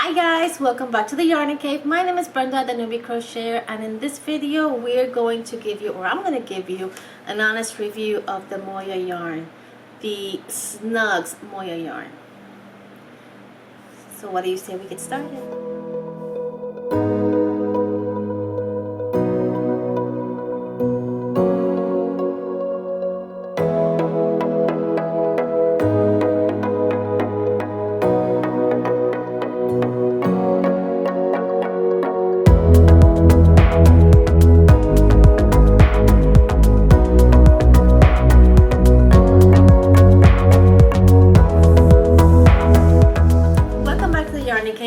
Hi guys, welcome back to the Yarning Cave. My name is Brenda, the newbie crocheter, and in this video we're going to give you, or I'm going to give you, an honest review of the Moya yarn, the Snugs Moya yarn. So what do you say we get started?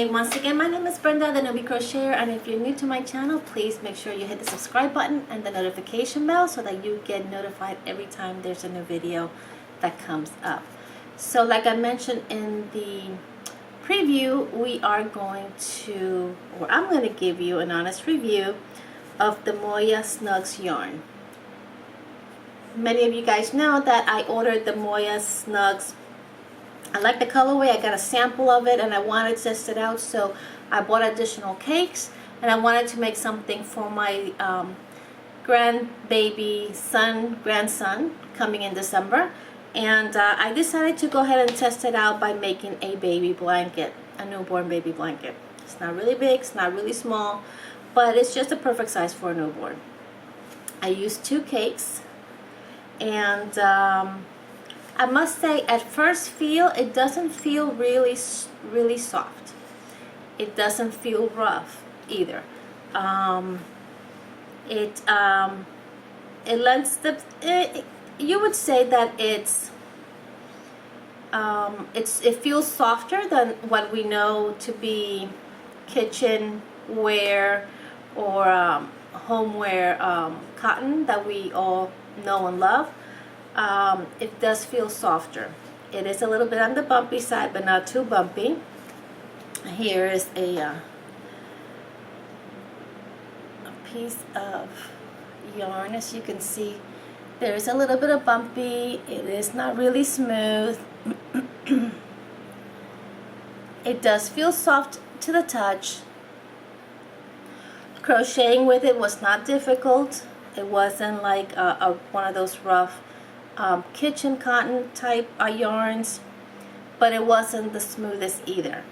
Once again, my name is Brenda, the newbie crocheter, and if you're new to my channel, please make sure you hit the subscribe button and the notification bell so that you get notified every time there's a new video that comes up. So like I mentioned in the preview, we are going to, or I'm going to give you an honest review of the Moya Snugs yarn. Many of you guys know that I ordered the Moya Snugs. I like the colorway. I got a sample of it and I wanted to test it out, so I bought additional cakes and I wanted to make something for my grandson coming in December, and I decided to go ahead and test it out by making a baby blanket, a newborn baby blanket. It's not really big, it's not really small, but it's just a perfect size for a newborn. I used 2 cakes, and I must say, at first feel, it doesn't feel really soft. It doesn't feel rough either. It lends the. You would say that it feels softer than what we know to be kitchen wear or homeware cotton that we all know and love. It does feel softer. It is a little bit on the bumpy side, but not too bumpy. Here is a piece of yarn. As you can see, there is a little bit of bumpy. It is not really smooth. It does feel soft to the touch. Crocheting with it was not difficult. It wasn't like one of those rough kitchen cotton type yarns, but it wasn't the smoothest either.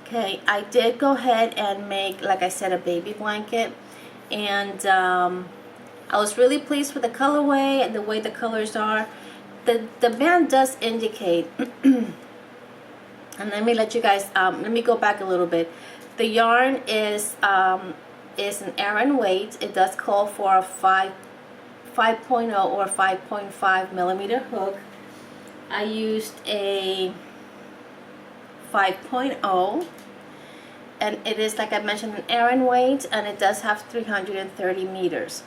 Okay, I did go ahead and make, like I said, a baby blanket, and I was really pleased with the colorway and the way the colors are. The band does indicate and let me let you guys let me go back a little bit. The yarn is an Aran weight. It does call for a 5.0 or 5.5 millimeter hook. I used a 5.0, and it is, like I mentioned, an Aran weight, and it does have 330 meters.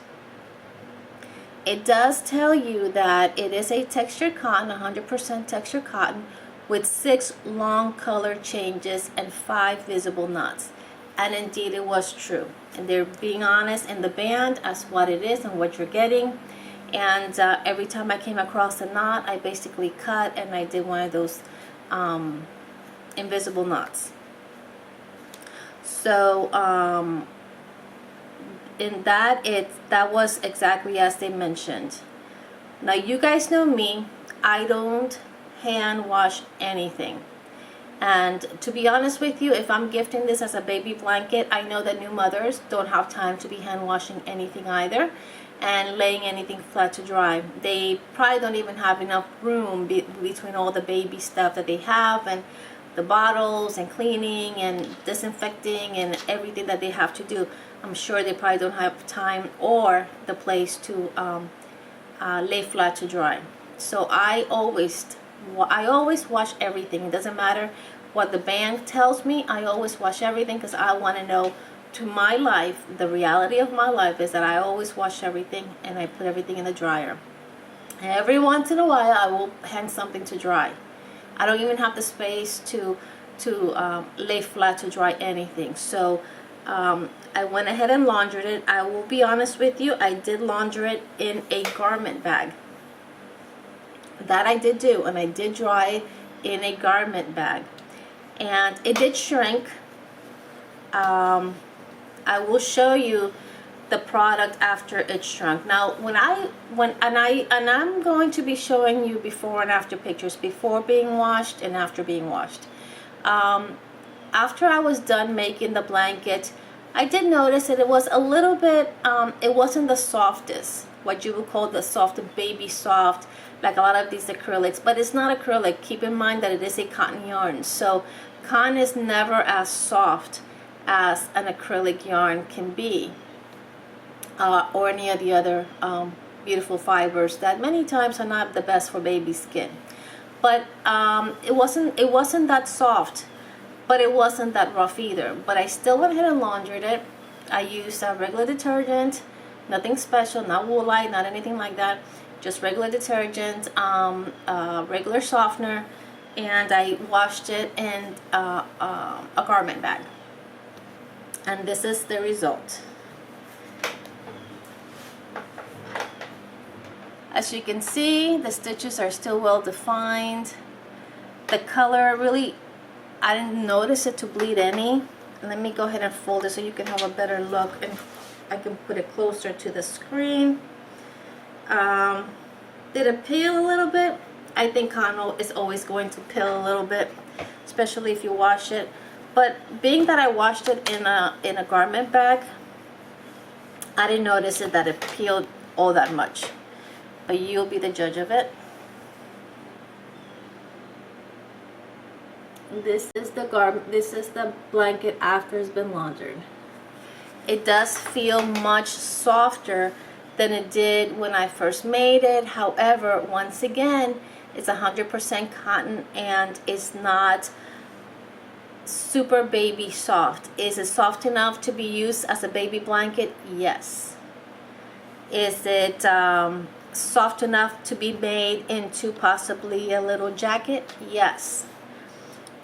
It does tell you that it is a textured cotton, 100% textured cotton, with 6 long color changes and 5 visible knots. And indeed it was true, and they're being honest in the band as what it is and what you're getting. And every time I came across a knot, I basically cut and I did one of those invisible knots. So in that, that was exactly as they mentioned. Now you guys know me, I don't hand wash anything. And to be honest with you, if I'm gifting this as a baby blanket, I know that new mothers don't have time to be hand washing anything either and laying anything flat to dry. They probably don't even have enough room between all the baby stuff that they have, and the bottles and cleaning and disinfecting and everything that they have to do. I'm sure they probably don't have time or the place to lay flat to dry. So I always wash everything. It doesn't matter what the band tells me. I always wash everything because I want to know, to my life, the reality of my life is that I always wash everything and I put everything in the dryer. Every once in a while I will hang something to dry. I don't even have the space to lay flat to dry anything. So I went ahead and laundered it. I will be honest with you, I did launder it in a garment bag. That I did do, and I did dry it in a garment bag. and it did shrink. I will show you the product after it shrunk. Now I'm going to be showing you before and after pictures, before being washed and after being washed. After I was done making the blanket, I did notice that it was a little bit, it wasn't the softest, what you would call the soft, baby soft, like a lot of these acrylics, but it's not acrylic. Keep in mind that it is a cotton yarn, so cotton is never as soft as an acrylic yarn can be, or any of the other beautiful fibers that many times are not the best for baby skin. But it wasn't that soft, but it wasn't that rough either. But I still went ahead and laundered it. I used regular detergent, nothing special, not Woolite, not anything like that, just regular detergent, regular softener, and I washed it in a garment bag. And this is the result. As you can see, the stitches are still well defined. The color really, I didn't notice it to bleed any. Let me go ahead and fold it so you can have a better look, and I can put it closer to the screen. Did it peel a little bit? I think cotton is always going to peel a little bit, especially if you wash it. But being that I washed it in a garment bag, I didn't notice it that it peeled all that much. But you'll be the judge of it. This is the blanket after it's been laundered. It does feel much softer than it did when I first made it. However, once again, it's 100% cotton and it's not super baby soft. Is it soft enough to be used as a baby blanket? Yes. Is it soft enough to be made into possibly a little jacket? Yes.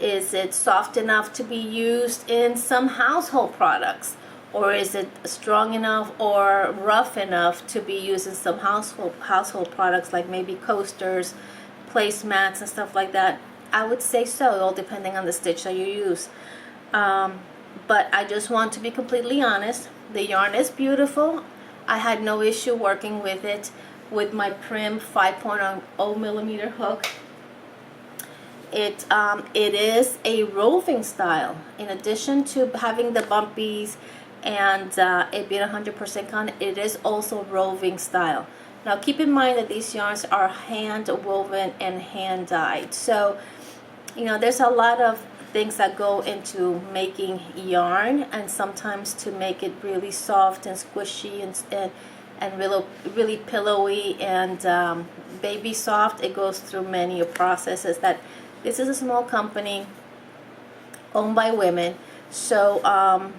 Is it soft enough to be used in some household products? Or is it strong enough or rough enough to be used in some household products, like maybe coasters, placemats and stuff like that? I would say so, all depending on the stitch that you use. But I just want to be completely honest. The yarn is beautiful. I had no issue working with it with my Prim 5.0 millimeter hook. It is a roving style. In addition to having the bumpies and it being 100% cotton, it is also roving style. Now keep in mind that these yarns are hand woven and hand dyed. So, you know, there's a lot of things that go into making yarn, and sometimes to make it really soft and squishy and really pillowy and baby soft, it goes through many processes. That this is a small company owned by women, so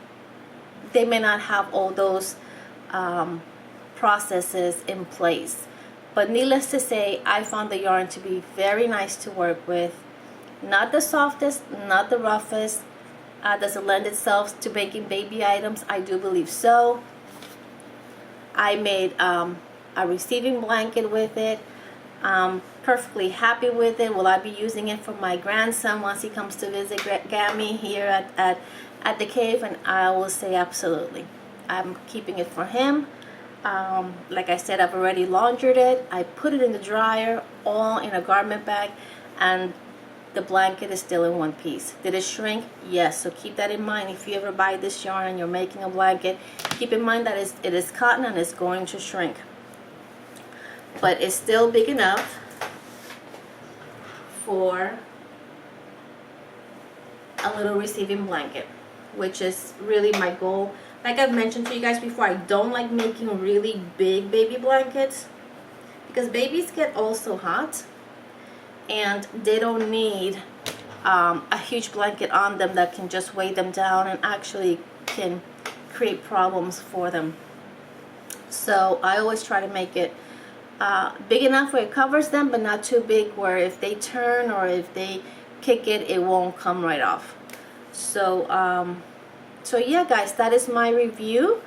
they may not have all those processes in place. But needless to say, I found the yarn to be very nice to work with. Not the softest, not the roughest. Does it lend itself to making baby items? I do believe so. I made a receiving blanket with it. Perfectly happy with it. Will I be using it for my grandson once he comes to visit Gammy here at the cave? And I will say absolutely. I'm keeping it for him. Like I said, I've already laundered it. I put it in the dryer, all in a garment bag, and the blanket is still in one piece. Did it shrink? Yes. So keep that in mind. If you ever buy this yarn and you're making a blanket, keep in mind that it is cotton and it's going to shrink. But it's still big enough for a little receiving blanket, which is really my goal. Like I've mentioned to you guys before, I don't like making really big baby blankets because babies get also hot and they don't need a huge blanket on them that can just weigh them down and actually can create problems for them. So I always try to make it big enough where it covers them, but not too big where if they turn or if they kick it, it won't come right off. So so yeah guys, that is my review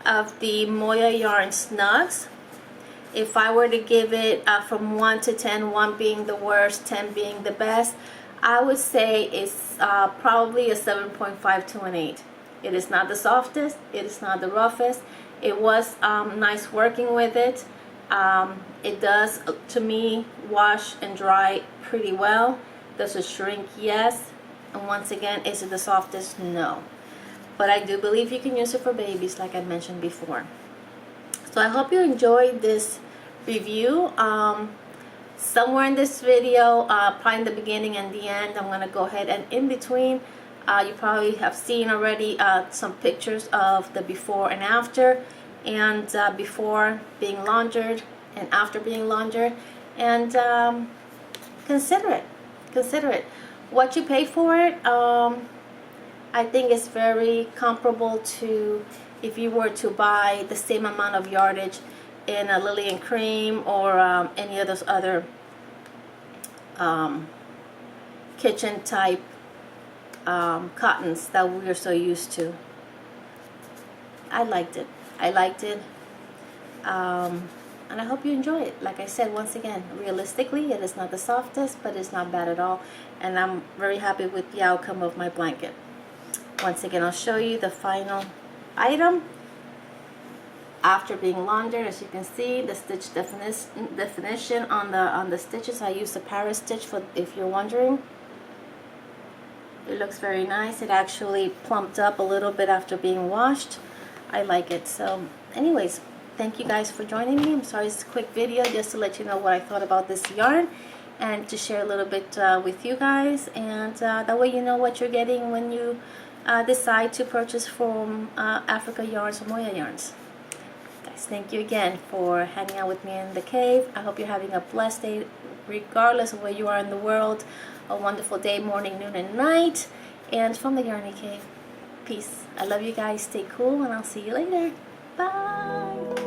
of the Moya yarn Snugs. If I were to give it from 1 to 10, 1 being the worst, 10 being the best, I would say it's probably a 7.5 to an 8. It is not the softest, it is not the roughest. It was nice working with it. It does, to me, wash and dry pretty well. Does it shrink? Yes. And once again, is it the softest? No. But I do believe you can use it for babies, like I mentioned before. So I hope you enjoyed this review. Somewhere in this video, probably in the beginning and the end, I'm going to go ahead and in between, you probably have seen already some pictures of the before and after, and before being laundered and after being laundered. And consider it. Consider it. What you pay for it, I think is very comparable to if you were to buy the same amount of yardage in a Lily & Cream or any of those other kitchen type cottons that we're so used to. I liked it. I liked it. And I hope you enjoy it. Like I said, once again, realistically, it is not the softest, but it's not bad at all. And I'm very happy with the outcome of my blanket. Once again, I'll show you the final item after being laundered. As you can see, the stitch definition on the stitches. I use the Paris stitch, for if you're wondering. It looks very nice. It actually plumped up a little bit after being washed. I like it. So anyways, thank you guys for joining me. I'm sorry it's a quick video just to let you know what I thought about this yarn and to share a little bit with you guys, and that way you know what you're getting when you decide to purchase from Africa Yarns or Moya Yarns. Guys, thank you again for hanging out with me in the cave. I hope you're having a blessed day regardless of where you are in the world. A wonderful day, morning, noon, and night. And from the Yarny Cave, peace. I love you guys. Stay cool, and I'll see you later. Bye.